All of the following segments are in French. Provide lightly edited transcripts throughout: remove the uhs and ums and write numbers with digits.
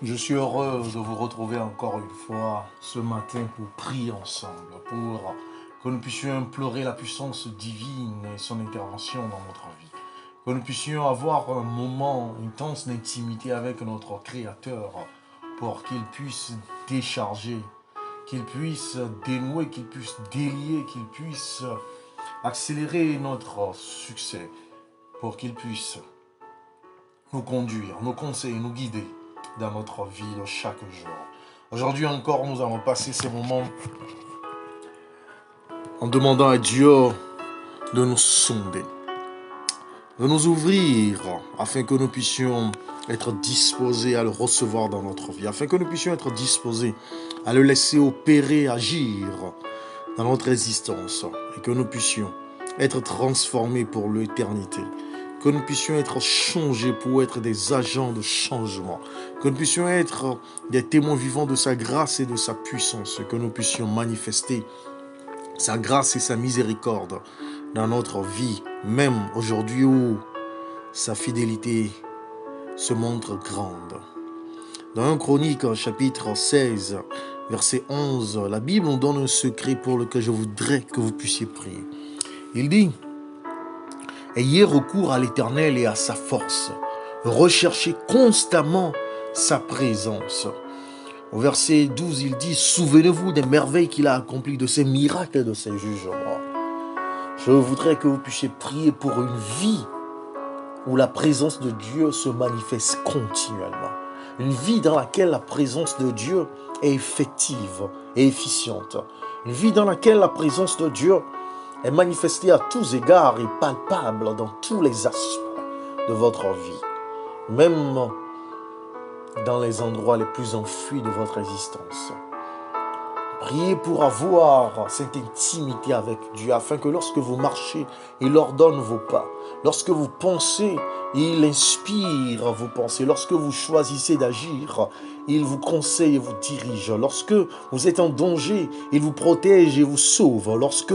Je suis heureux de vous retrouver encore une fois ce matin pour prier ensemble, pour que nous puissions implorer la puissance divine et son intervention dans notre vie. Que nous puissions avoir un moment intense d'intimité avec notre Créateur pour qu'il puisse décharger, qu'il puisse dénouer, qu'il puisse délier, qu'il puisse accélérer notre succès, pour qu'il puisse nous conduire, nous conseiller, nous guider dans notre vie de chaque jour. Aujourd'hui encore, nous allons passer ces moments en demandant à Dieu de nous sonder, de nous ouvrir afin que nous puissions être disposés à le recevoir dans notre vie, afin que nous puissions être disposés à le laisser opérer, agir dans notre existence et que nous puissions être transformés pour l'éternité. Que nous puissions être changés pour être des agents de changement. Que nous puissions être des témoins vivants de sa grâce et de sa puissance. Que nous puissions manifester sa grâce et sa miséricorde dans notre vie, même aujourd'hui où sa fidélité se montre grande. Dans 1 Chronique, chapitre 16, verset 11, la Bible nous donne un secret pour lequel je voudrais que vous puissiez prier. Il dit: ayez recours à l'Éternel et à sa force. Recherchez constamment sa présence. Au verset 12, il dit: souvenez-vous des merveilles qu'il a accomplies, de ses miracles et de ses jugements. Je voudrais que vous puissiez prier pour une vie où la présence de Dieu se manifeste continuellement. Une vie dans laquelle la présence de Dieu est effective et efficiente. Une vie dans laquelle la présence de Dieu est manifestée à tous égards et palpable dans tous les aspects de votre vie, même dans les endroits les plus enfuis de votre existence. Priez pour avoir cette intimité avec Dieu, afin que lorsque vous marchez, il ordonne vos pas. Lorsque vous pensez, il inspire vos pensées. Lorsque vous choisissez d'agir, il vous conseille et vous dirige. Lorsque vous êtes en danger, il vous protège et vous sauve. Lorsque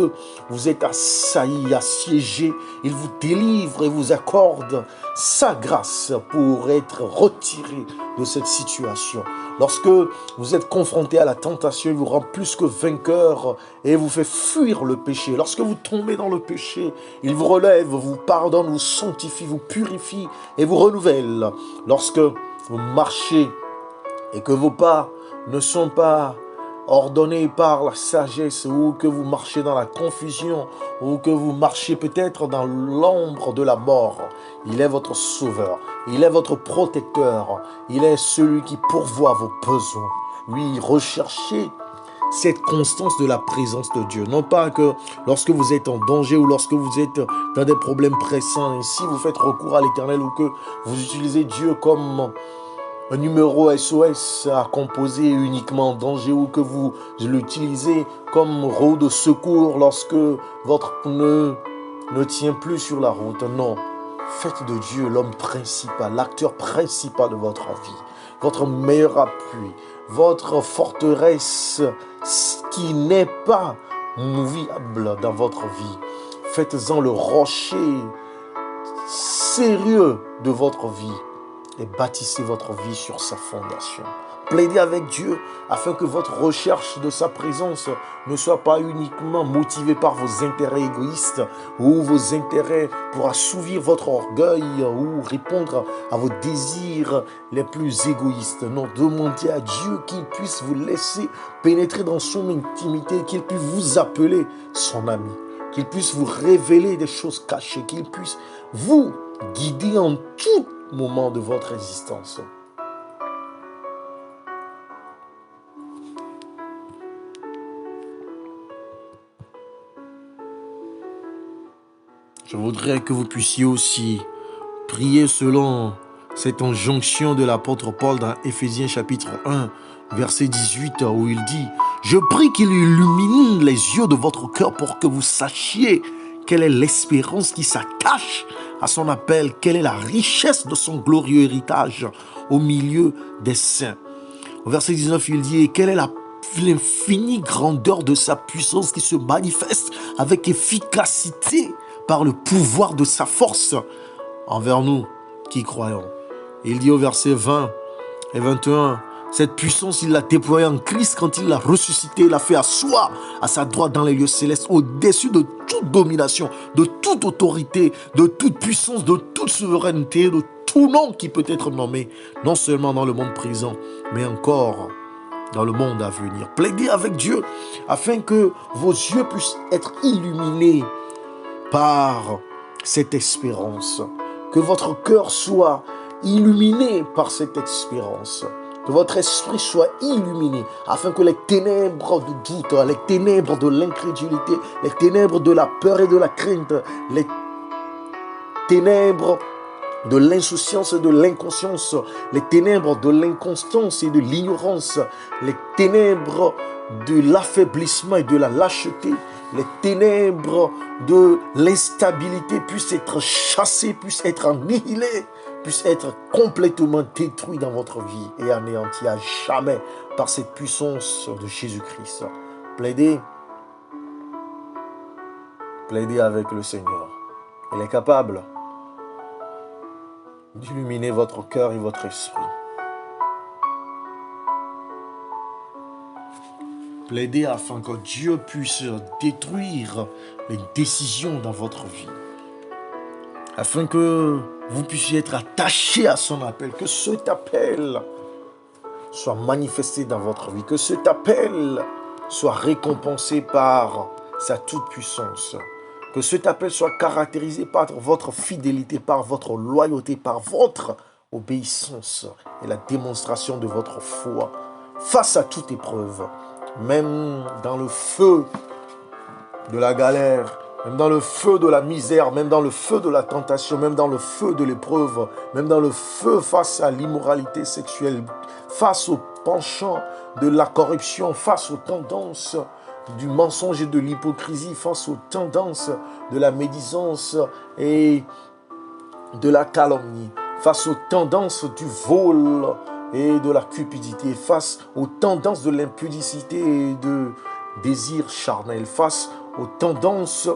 vous êtes assailli, assiégé, il vous délivre et vous accorde sa grâce pour être retiré de cette situation. Lorsque vous êtes confronté à la tentation, il vous rend plus que vainqueur et vous fait fuir le péché. Lorsque vous tombez dans le péché, il vous relève, vous pardonne, vous sanctifie, vous purifie et vous renouvelle. Lorsque vous marchez et que vos pas ne sont pas ordonnés par la sagesse, ou que vous marchez dans la confusion, ou que vous marchez peut-être dans l'ombre de la mort, il est votre sauveur, il est votre protecteur, il est celui qui pourvoit vos besoins. Oui, recherchez cette constance de la présence de Dieu. Non pas que lorsque vous êtes en danger ou lorsque vous êtes dans des problèmes pressants, ainsi vous faites recours à l'Éternel, ou que vous utilisez Dieu comme un numéro SOS à composer uniquement en danger, ou que vous l'utilisez comme roue de secours lorsque votre pneu ne tient plus sur la route. Non, faites de Dieu l'homme principal, l'acteur principal de votre vie, votre meilleur appui, votre forteresse qui n'est pas movible dans votre vie. Faites-en le rocher sérieux de votre vie et bâtissez votre vie sur sa fondation. Plaidez avec Dieu afin que votre recherche de sa présence ne soit pas uniquement motivée par vos intérêts égoïstes ou vos intérêts pour assouvir votre orgueil ou répondre à vos désirs les plus égoïstes. Non, demandez à Dieu qu'il puisse vous laisser pénétrer dans son intimité, qu'il puisse vous appeler son ami, qu'il puisse vous révéler des choses cachées, qu'il puisse vous guider en tout moment de votre existence. Je voudrais que vous puissiez aussi prier selon cette injonction de l'apôtre Paul dans Éphésiens chapitre 1, verset 18, où il dit: je prie qu'il illumine les yeux de votre cœur pour que vous sachiez quelle est l'espérance qui s'attache à son appel, quelle est la richesse de son glorieux héritage au milieu des saints. Au verset 19, il dit: et quelle est l'infinie grandeur de sa puissance qui se manifeste avec efficacité par le pouvoir de sa force envers nous qui croyons. Il dit au verset 20: Et 21, cette puissance, il l'a déployée en Christ quand il l'a ressuscité, il l'a fait asseoir à sa droite dans les lieux célestes, au-dessus de toute domination, de toute autorité, de toute puissance, de toute souveraineté, de tout nom qui peut être nommé, non seulement dans le monde présent, mais encore dans le monde à venir. Plaidez avec Dieu afin que vos yeux puissent être illuminés par cette espérance, que votre cœur soit illuminé par cette espérance, que votre esprit soit illuminé, afin que les ténèbres du doute, les ténèbres de l'incrédulité, les ténèbres de la peur et de la crainte, les ténèbres de l'insouciance et de l'inconscience, les ténèbres de l'inconstance et de l'ignorance, les ténèbres de l'affaiblissement et de la lâcheté, les ténèbres de l'instabilité puissent être chassées, puissent être annihilées, puissent être complètement détruits dans votre vie et anéantis à jamais par cette puissance de Jésus-Christ. Plaidez avec le Seigneur. Il est capable d'illuminer votre cœur et votre esprit. Plaidez afin que Dieu puisse détruire les décisions dans votre vie. Afin que vous puissiez être attachés à son appel, que cet appel soit manifesté dans votre vie, que cet appel soit récompensé par sa toute-puissance, que cet appel soit caractérisé par votre fidélité, par votre loyauté, par votre obéissance et la démonstration de votre foi face à toute épreuve, même dans le feu de la galère, même dans le feu de la misère, même dans le feu de la tentation, même dans le feu de l'épreuve, même dans le feu face à l'immoralité sexuelle, face au penchant de la corruption, face aux tendances du mensonge et de l'hypocrisie, face aux tendances de la médisance et de la calomnie, face aux tendances du vol et de la cupidité, face aux tendances de l'impudicité et de désir charnel, face aux tendances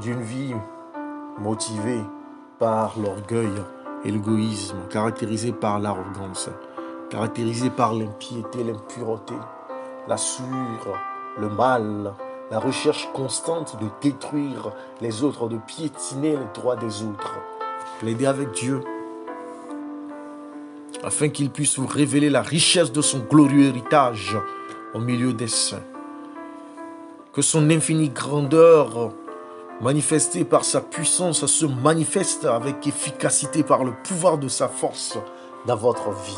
d'une vie motivée par l'orgueil et l'égoïsme, caractérisée par l'arrogance, caractérisée par l'impiété, l'impureté, la souillure, le mal, la recherche constante de détruire les autres, de piétiner les droits des autres. Plaidez avec Dieu afin qu'il puisse vous révéler la richesse de son glorieux héritage au milieu des saints. Que son infinie grandeur, manifestée par sa puissance, se manifeste avec efficacité par le pouvoir de sa force dans votre vie.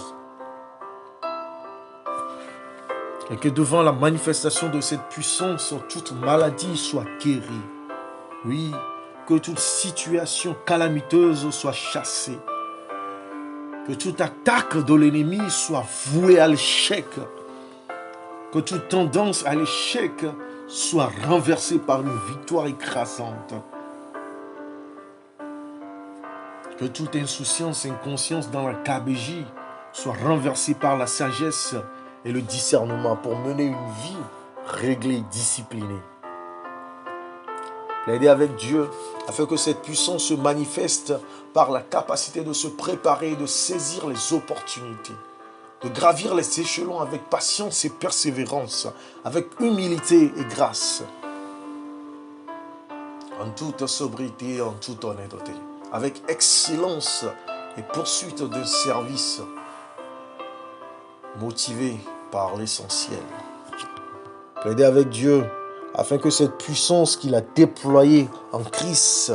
Et que devant la manifestation de cette puissance, toute maladie soit guérie. Oui, que toute situation calamiteuse soit chassée. Que toute attaque de l'ennemi soit vouée à l'échec. Que toute tendance à l'échec soit renversée par une victoire écrasante. Que toute insouciance et inconscience dans la KBJ soit renversée par la sagesse et le discernement pour mener une vie réglée, disciplinée. Plaidez avec Dieu afin que cette puissance se manifeste par la capacité de se préparer et de saisir les opportunités, de gravir les échelons avec patience et persévérance, avec humilité et grâce, en toute sobriété et en toute honnêteté, avec excellence et poursuite de service, motivé par l'essentiel. Plaidez avec Dieu afin que cette puissance qu'il a déployée en Christ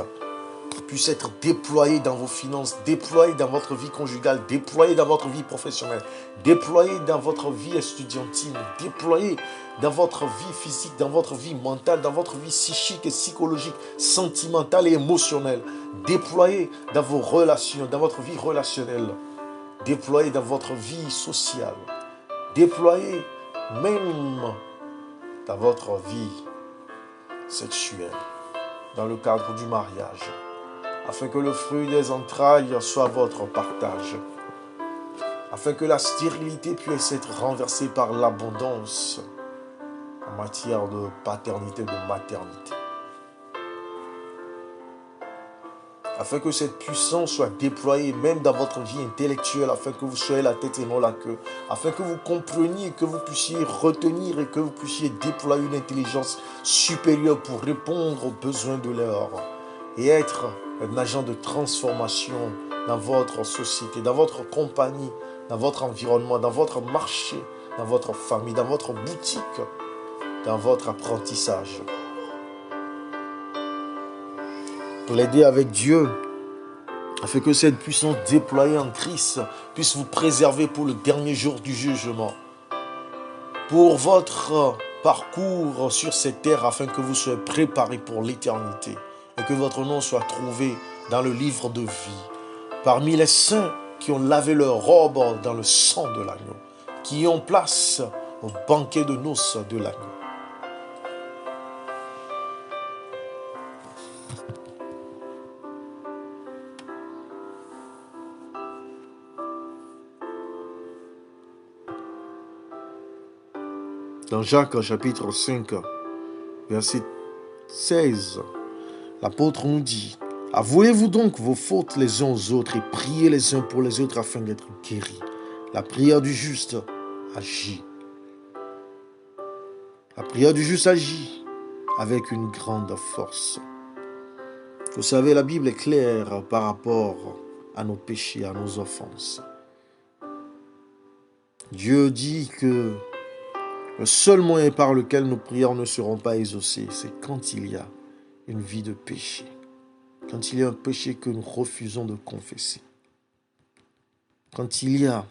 puisse être déployée dans vos finances, déployée dans votre vie conjugale, déployée dans votre vie professionnelle, déployée dans votre vie estudiantine, déployée dans votre vie physique, dans votre vie mentale, dans votre vie psychique et psychologique, sentimentale et émotionnelle, déployée dans vos relations, dans votre vie relationnelle, déployée dans votre vie sociale, déployée même dans votre vie sexuelle, dans le cadre du mariage, afin que le fruit des entrailles soit votre partage, afin que la stérilité puisse être renversée par l'abondance en matière de paternité, de maternité, afin que cette puissance soit déployée même dans votre vie intellectuelle, afin que vous soyez la tête et non la queue, afin que vous compreniez, que vous puissiez retenir et que vous puissiez déployer une intelligence supérieure pour répondre aux besoins de l'heure et être un agent de transformation dans votre société, dans votre compagnie, dans votre environnement, dans votre marché, dans votre famille, dans votre boutique, dans votre apprentissage. Plaidez avec Dieu afin que cette puissance déployée en Christ puisse vous préserver pour le dernier jour du jugement, pour votre parcours sur cette terre, afin que vous soyez préparés pour l'éternité et que votre nom soit trouvé dans le livre de vie, parmi les saints qui ont lavé leur robe dans le sang de l'agneau, qui ont place au banquet de noces de l'agneau. Dans Jacques chapitre 5, verset 16, l'apôtre nous dit: avouez-vous donc vos fautes les uns aux autres et priez les uns pour les autres afin d'être guéris. La prière du juste agit. La prière du juste agit avec une grande force. Vous savez, la Bible est claire par rapport à nos péchés, à nos offenses. Dieu dit que le seul moyen par lequel nos prières ne seront pas exaucées, c'est quand il y a une vie de péché. Quand il y a un péché que nous refusons de confesser. Quand il y a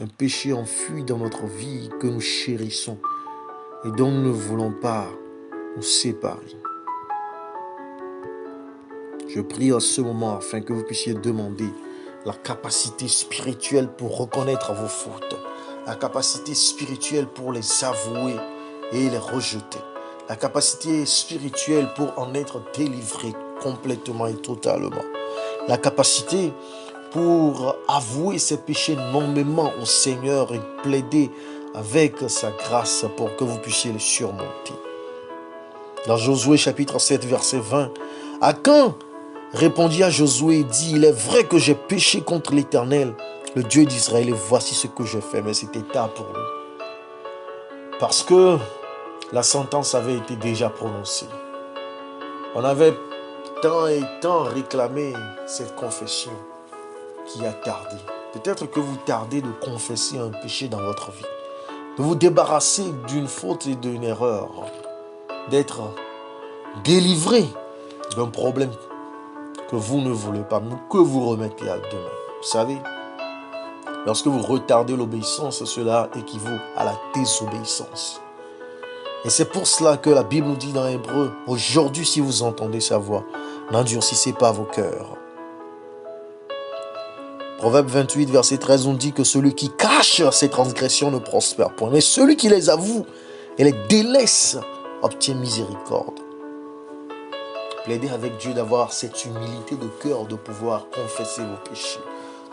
un péché enfui dans notre vie que nous chérissons et dont nous ne voulons pas nous séparer. Je prie en ce moment afin que vous puissiez demander la capacité spirituelle pour reconnaître vos fautes, la capacité spirituelle pour les avouer et les rejeter, la capacité spirituelle pour en être délivré complètement et totalement, la capacité pour avouer ses péchés nommément au Seigneur et plaider avec sa grâce pour que vous puissiez les surmonter. Dans Josué chapitre 7 verset 20, Achan répondit à Josué et dit: il est vrai que j'ai péché contre l'Éternel, le Dieu d'Israël, et voici ce que je fais. Mais c'était tard pour lui, parce que la sentence avait été déjà prononcée. On avait tant et tant réclamé cette confession qui a tardé. Peut-être que vous tardez de confesser un péché dans votre vie, de vous débarrasser d'une faute et d'une erreur, d'être délivré d'un problème que vous ne voulez pas, mais que vous remettez à demain. Vous savez, lorsque vous retardez l'obéissance, cela équivaut à la désobéissance. Et c'est pour cela que la Bible nous dit dans Hébreux: aujourd'hui, si vous entendez sa voix, n'endurcissez pas vos cœurs. Proverbe 28, verset 13, on dit que celui qui cache ses transgressions ne prospère point, mais celui qui les avoue et les délaisse obtient miséricorde. Plaidez avec Dieu d'avoir cette humilité de cœur, de pouvoir confesser vos péchés,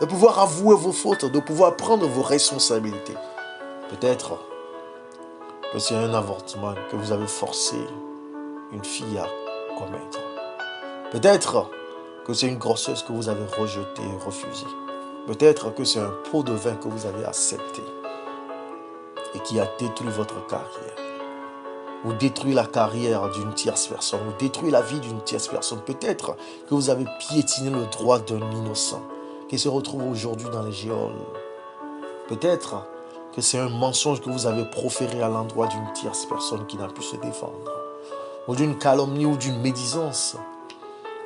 de pouvoir avouer vos fautes, de pouvoir prendre vos responsabilités. Peut-être que c'est un avortement que vous avez forcé une fille à commettre. Peut-être que c'est une grossesse que vous avez rejetée et refusée. Peut-être que c'est un pot de vin que vous avez accepté et qui a détruit votre carrière. Ou détruit la carrière d'une tierce personne, ou détruit la vie d'une tierce personne. Peut-être que vous avez piétiné le droit d'un innocent qui se retrouve aujourd'hui dans les geôles. Peut-être que c'est un mensonge que vous avez proféré à l'endroit d'une tierce personne qui n'a pu se défendre. Ou d'une calomnie ou d'une médisance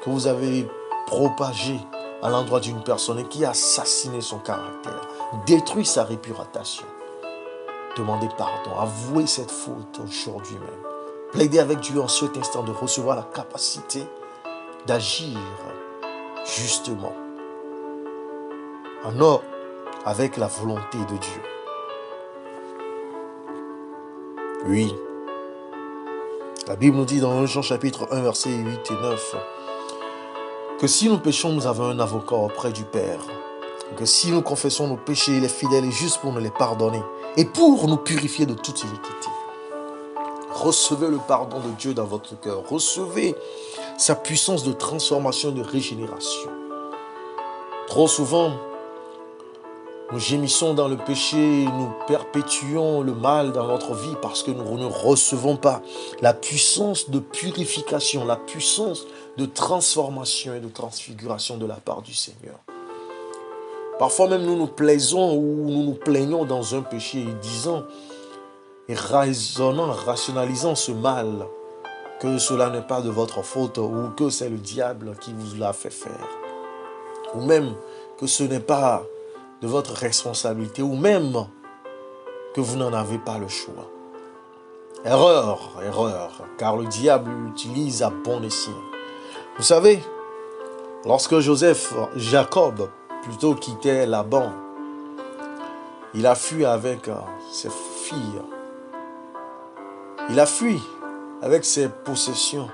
que vous avez propagée à l'endroit d'une personne et qui a assassiné son caractère, détruit sa réputation. Demandez pardon, avouez cette faute aujourd'hui même. Plaidez avec Dieu en cet instant de recevoir la capacité d'agir justement en ordre avec la volonté de Dieu. Oui, la Bible nous dit dans Jean chapitre 1, versets 8 et 9, que si nous péchons, nous avons un avocat auprès du Père. Que si nous confessons nos péchés, il est fidèle et juste pour nous les pardonner et pour nous purifier de toute iniquité. Recevez le pardon de Dieu dans votre cœur. Recevez sa puissance de transformation et de régénération. Trop souvent, nous gémissons dans le péché, nous perpétuons le mal dans notre vie parce que nous ne recevons pas la puissance de purification, la puissance de transformation et de transfiguration de la part du Seigneur. Parfois même nous nous plaisons ou nous nous plaignons dans un péché et disant et raisonnant, rationalisant ce mal, que cela n'est pas de votre faute ou que c'est le diable qui vous l'a fait faire. Ou même que ce n'est pas de votre responsabilité ou même que vous n'en avez pas le choix. Erreur, car le diable utilise à bon escient. Vous savez, lorsque Jacob plutôt quittait Laban, il a fui avec ses filles. Il a fui avec ses possessions,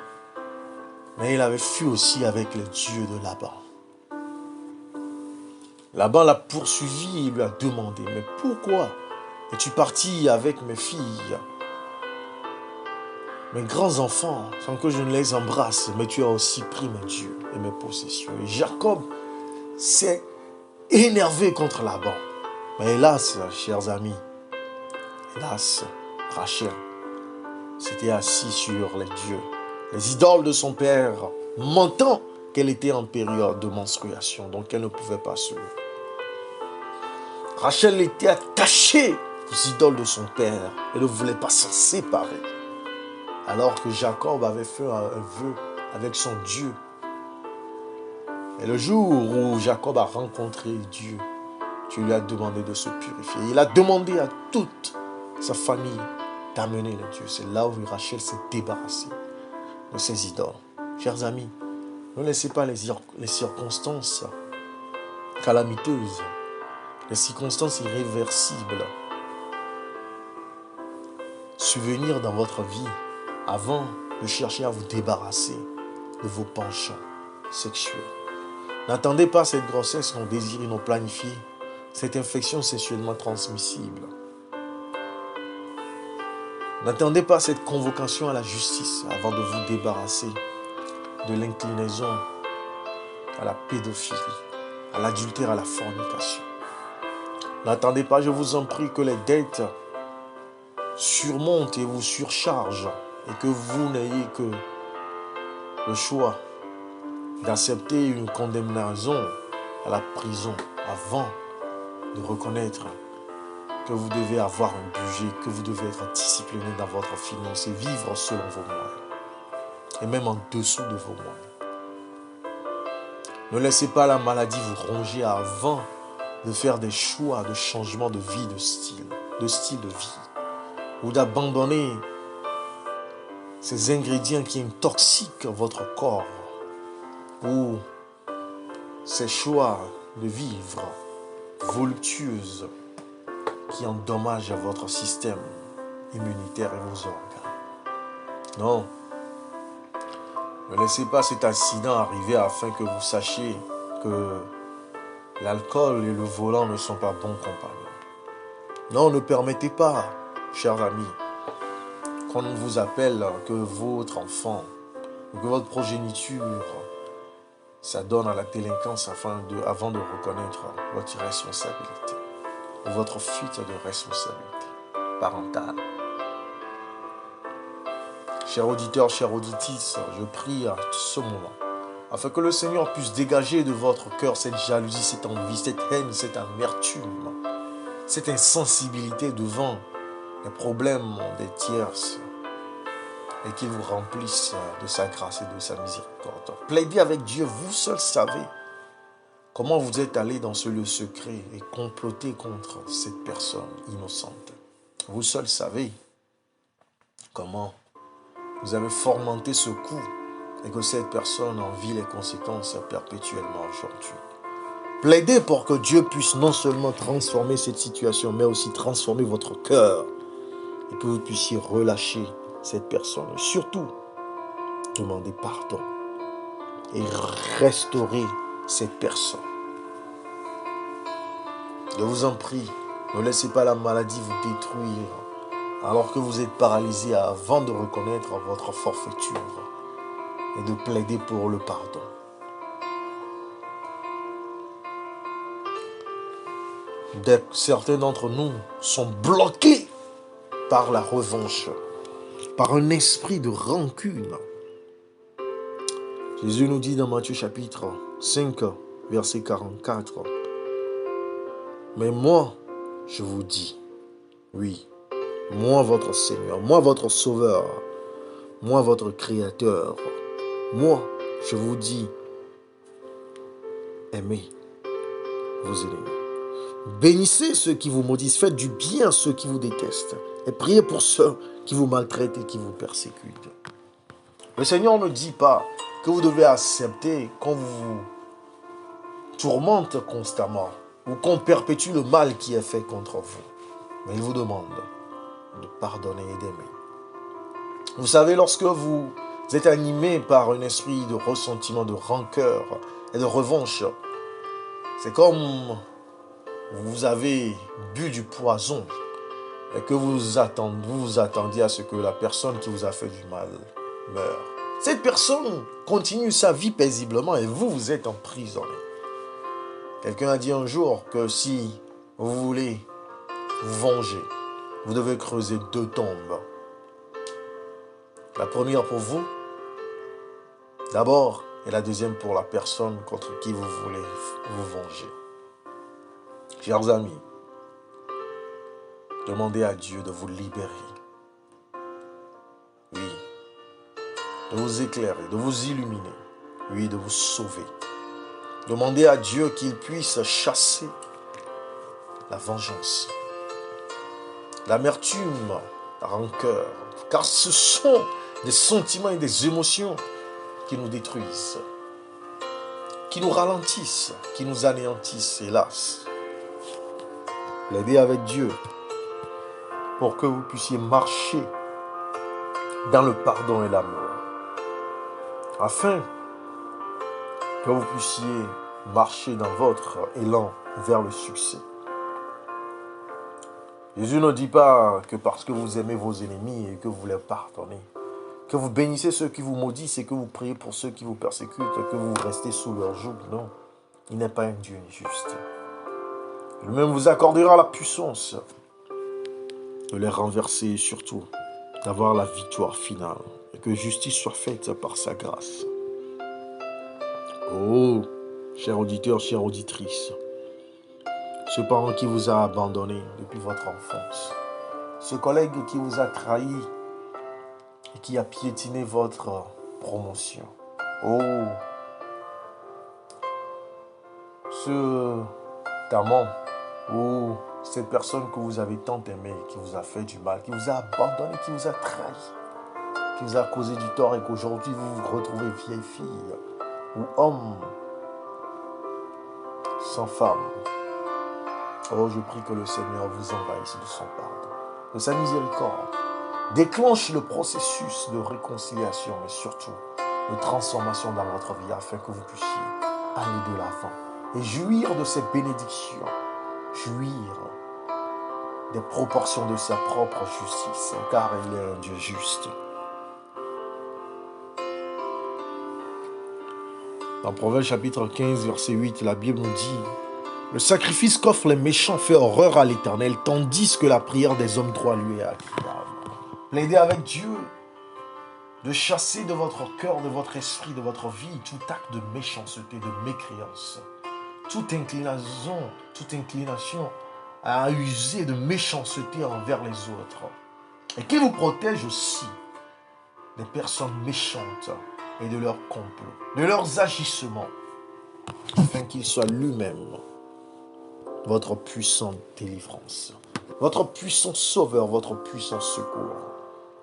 mais il avait fui aussi avec les dieux de Laban. Laban l'a poursuivi et lui a demandé, mais pourquoi es-tu parti avec mes filles, mes grands enfants, sans que je ne les embrasse, mais tu as aussi pris mes dieux et mes possessions. Et Jacob s'est énervé contre Laban. Mais hélas, chers amis, hélas, Rachel s'était assise sur les dieux, les idoles de son père, mentant qu'elle était en période de menstruation, donc elle ne pouvait pas se lever. Rachel était attachée aux idoles de son père et ne voulait pas s'en séparer. Alors que Jacob avait fait un vœu avec son Dieu. Et le jour où Jacob a rencontré Dieu, Dieu lui a demandé de se purifier. Il a demandé à toute sa famille d'amener les dieux. C'est là où Rachel s'est débarrassée de ses idoles. Chers amis, ne laissez pas les circonstances calamiteuses, les circonstances irréversibles survenir dans votre vie avant de chercher à vous débarrasser de vos penchants sexuels. N'attendez pas cette grossesse non désirée, non planifiée, cette infection sexuellement transmissible. N'attendez pas cette convocation à la justice avant de vous débarrasser de l'inclinaison à la pédophilie, à l'adultère, à la fornication. N'attendez pas, je vous en prie, que les dettes surmontent et vous surchargent et que vous n'ayez que le choix d'accepter une condamnation à la prison avant de reconnaître que vous devez avoir un budget, que vous devez être discipliné dans votre finance et vivre selon vos moyens et même en dessous de vos moyens. Ne laissez pas la maladie vous ronger avant de faire des choix de changement de vie, de style de vie, ou d'abandonner ces ingrédients qui intoxiquent votre corps, ou ces choix de vivre voluptueuses qui endommagent votre système immunitaire et vos organes. Non. Ne laissez pas cet accident arriver afin que vous sachiez que l'alcool et le volant ne sont pas bons compagnons. Non, ne permettez pas, chers amis, qu'on vous appelle que votre enfant ou que votre progéniture s'adonne à la délinquance avant de reconnaître votre irresponsabilité ou votre fuite de responsabilité parentale. Chers auditeurs, chères auditrices, je prie à ce moment afin que le Seigneur puisse dégager de votre cœur cette jalousie, cette envie, cette haine, cette amertume, cette insensibilité devant les problèmes des tierces et qu'il vous remplisse de sa grâce et de sa miséricorde. Plaidez avec Dieu, vous seul savez comment vous êtes allé dans ce lieu secret et comploter contre cette personne innocente. Vous seul savez comment vous avez fomenté ce coup et que cette personne en vit les conséquences perpétuellement aujourd'hui. Plaidez pour que Dieu puisse non seulement transformer cette situation, mais aussi transformer votre cœur et que vous puissiez relâcher cette personne. Et surtout, demandez pardon et restaurer cette personne. Je vous en prie, ne laissez pas la maladie vous détruire alors que vous êtes paralysé avant de reconnaître votre forfaiture et de plaider pour le pardon. Certains d'entre nous sont bloqués par la revanche, par un esprit de rancune. Jésus nous dit dans Matthieu chapitre 5, verset 44, « Mais moi, je vous dis, oui, moi votre Seigneur, moi votre Sauveur, moi votre Créateur, moi, je vous dis, aimez vos ennemis. Bénissez ceux qui vous maudissent, faites du bien à ceux qui vous détestent, et priez pour ceux qui vous maltraitent et qui vous persécutent. » Le Seigneur ne dit pas que vous devez accepter qu'on vous tourmente constamment ou qu'on perpétue le mal qui est fait contre vous. Mais il vous demande de pardonner et d'aimer. Vous savez, lorsque vous êtes animé par un esprit de ressentiment, de rancœur et de revanche, c'est comme vous avez bu du poison et que vous attendiez à ce que la personne qui vous a fait du mal meure. Cette personne continue sa vie paisiblement et vous êtes emprisonné. Quelqu'un a dit un jour que si vous voulez vous venger, vous devez creuser 2 tombes. La première pour vous, d'abord, et la deuxième pour la personne contre qui vous voulez vous venger. Chers amis, demandez à Dieu de vous libérer. Oui, de vous éclairer, de vous illuminer. Oui, de vous sauver. Demandez à Dieu qu'il puisse chasser la vengeance, l'amertume, la rancœur. Car ce sont des sentiments et des émotions qui nous détruisent, qui nous ralentissent, qui nous anéantissent, hélas. Plaidez avec Dieu pour que vous puissiez marcher dans le pardon et l'amour, afin que vous puissiez marcher dans votre élan vers le succès. Jésus ne dit pas que parce que vous aimez vos ennemis et que vous les pardonnez, que vous bénissez ceux qui vous maudissent et que vous priez pour ceux qui vous persécutent, que vous restez sous leur joug. Non, il n'est pas un Dieu injuste. Lui-même vous accordera la puissance de les renverser et surtout d'avoir la victoire finale et que justice soit faite par sa grâce. Oh, chers auditeurs, chères auditrices, ce parent qui vous a abandonné depuis votre enfance, ce collègue qui vous a trahi et qui a piétiné votre promotion. Oh, ce amant ou cette personne que vous avez tant aimé, qui vous a fait du mal, qui vous a abandonné, qui vous a trahi, qui vous a causé du tort et qu'aujourd'hui vous vous retrouvez vieille fille ou homme sans femme. Oh, je prie que le Seigneur vous envahisse de son pardon, de sa miséricorde. Déclenche le processus de réconciliation et surtout de transformation dans votre vie afin que vous puissiez aller de l'avant et jouir de ses bénédictions, jouir des proportions de sa propre justice, car il est un Dieu juste. Dans Proverbe chapitre 15, verset 8, la Bible nous dit « Le sacrifice qu'offrent les méchants fait horreur à l'Éternel, tandis que la prière des hommes droits lui est agréable. » Plaidez avec Dieu de chasser de votre cœur, de votre esprit, de votre vie, tout acte de méchanceté, de mécréance, toute inclination à user de méchanceté envers les autres. Et qu'il vous protège aussi des personnes méchantes et de leurs complots, de leurs agissements, afin qu'il soit lui-même votre puissante délivrance, votre puissant sauveur, votre puissant secours.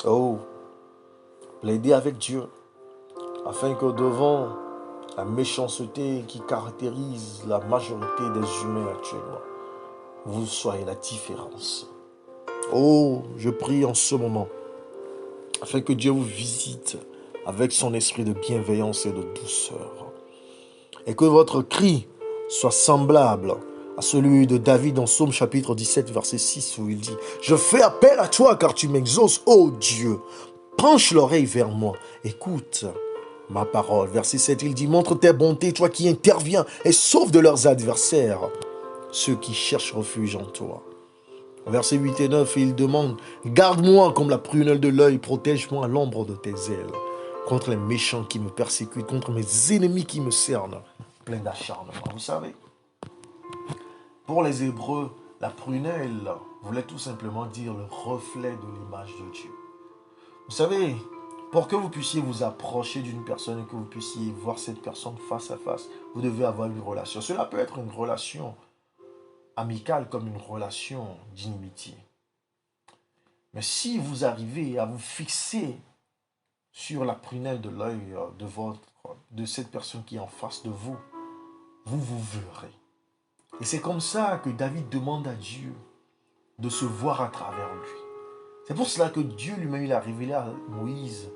Oh, plaidez avec Dieu, afin que devant la méchanceté qui caractérise la majorité des humains actuellement, vous soyez la différence. Oh, je prie en ce moment, afin que Dieu vous visite avec son esprit de bienveillance et de douceur, et que votre cri soit semblable à celui de David en Psaume chapitre 17, verset 6, où il dit « Je fais appel à toi car tu m'exauces, ô Dieu. Penche l'oreille vers moi, écoute ma parole. Verset 7, il dit, montre tes bontés, toi qui interviens et sauve de leurs adversaires ceux qui cherchent refuge en toi. Verset 8 et 9, il demande, garde-moi comme la prunelle de l'œil, protège-moi à l'ombre de tes ailes, contre les méchants qui me persécutent, contre mes ennemis qui me cernent, plein d'acharnement. Vous savez, pour les Hébreux, la prunelle voulait tout simplement dire le reflet de l'image de Dieu. Vous savez, pour que vous puissiez vous approcher d'une personne et que vous puissiez voir cette personne face à face, vous devez avoir une relation. Cela peut être une relation amicale comme une relation d'inimitié. Mais si vous arrivez à vous fixer sur la prunelle de l'œil de cette personne qui est en face de vous, vous vous verrez. Et c'est comme ça que David demande à Dieu de se voir à travers lui. C'est pour cela que Dieu lui-même il a révélé à Moïse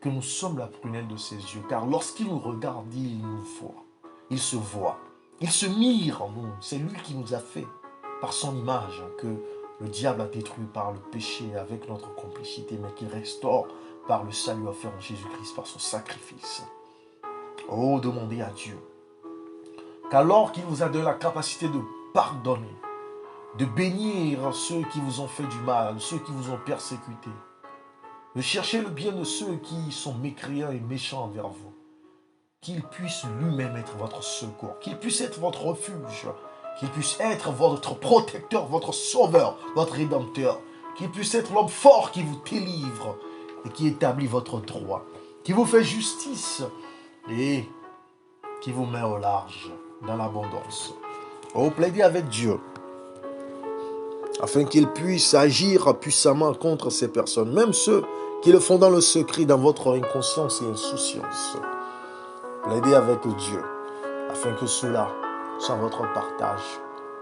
que nous sommes la prunelle de ses yeux. Car lorsqu'il nous regarde, il nous voit. Il se voit. Il se mire en nous. C'est lui qui nous a fait par son image que le diable a détruit par le péché avec notre complicité, mais qu'il restaure par le salut offert en Jésus-Christ, par son sacrifice. Oh, demandez à Dieu qu'alors qu'il vous a donné la capacité de pardonner, de bénir ceux qui vous ont fait du mal, ceux qui vous ont persécuté, de chercher le bien de ceux qui sont mécréants et méchants envers vous, qu'il puisse lui-même être votre secours, qu'il puisse être votre refuge, qu'il puisse être votre protecteur, votre sauveur, votre rédempteur, qu'il puisse être l'homme fort qui vous délivre et qui établit votre droit, qui vous fait justice et qui vous met au large, dans l'abondance. Oh, plaidez avec Dieu, afin qu'il puisse agir puissamment contre ces personnes, même ceux qui le font dans le secret, dans votre inconscience et insouciance. Plaidez avec Dieu, afin que cela soit votre partage,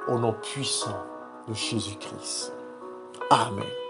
au nom puissant de Jésus-Christ. Amen.